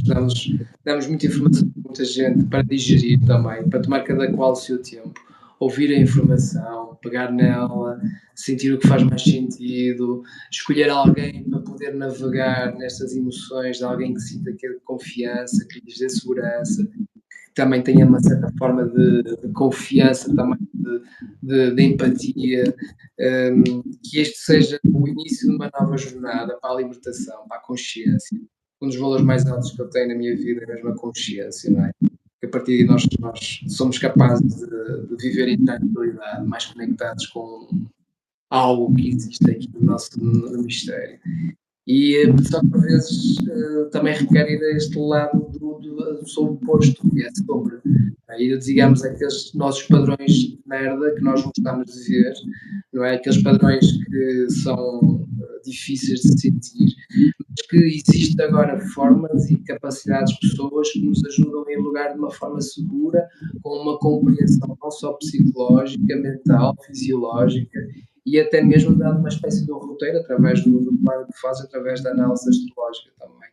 damos muita informação a muita gente para digerir também, para tomar cada qual o seu tempo, ouvir a informação, pegar nela, sentir o que faz mais sentido, escolher alguém para poder navegar nestas emoções, de alguém que sinta que é de confiança, que lhes dê segurança, que também tenha uma certa forma de confiança, também de empatia, que este seja o início de uma nova jornada para a libertação, para a consciência. Um dos valores mais altos que eu tenho na minha vida é mesmo a consciência, não é? Que a partir de nós somos capazes de viver em tranquilidade, mais conectados com algo que existe aqui no mistério. E só que por vezes também requer ir a este lado do oposto, que é a sombra. E digamos aqueles nossos padrões de merda que nós gostamos de ver, não é? Aqueles padrões que são difíceis de sentir, mas que existem agora formas e capacidades de pessoas que nos ajudam a lugar de uma forma segura, com uma compreensão não só psicológica, mental, fisiológica e até mesmo dando uma espécie de um roteiro através do plano que faz, através da análise astrológica também.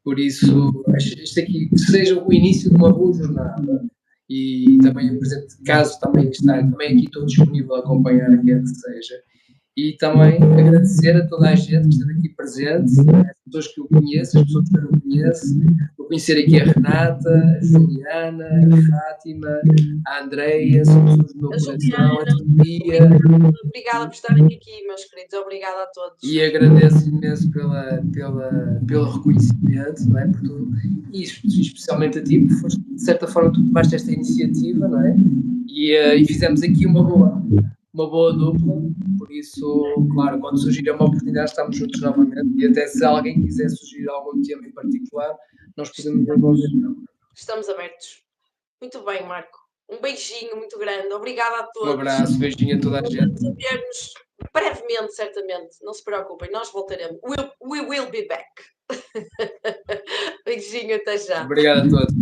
Por isso, acho isto aqui que seja o início de uma boa jornada e também apresento, caso também estar, também aqui estou disponível a acompanhar a quem que seja. E também agradecer a toda a gente que esteve aqui presente, as pessoas que eu conheço, as pessoas que eu não conheço. Vou conhecer aqui a Renata, a Juliana, a Fátima, a Andreia, são pessoas do meu coração, a Sofia. Obrigada por estarem aqui, meus queridos. Obrigada a todos. E agradeço imenso pelo reconhecimento, não é? Por tudo. E especialmente a ti, porque foste, de certa forma, tu tomaste esta iniciativa, não é? E fizemos aqui uma boa dupla. Por isso, claro, quando surgir uma oportunidade, estamos juntos novamente. E até se alguém quiser sugerir algum tema em particular, nós podemos desenvolver. Estamos abertos. Muito bem, Marco. Um beijinho muito grande. Obrigada a todos. Um abraço, beijinho a toda a gente. Vamos ver-nos brevemente, certamente. Não se preocupem, nós voltaremos. We will be back. Beijinho, até já. Obrigado a todos.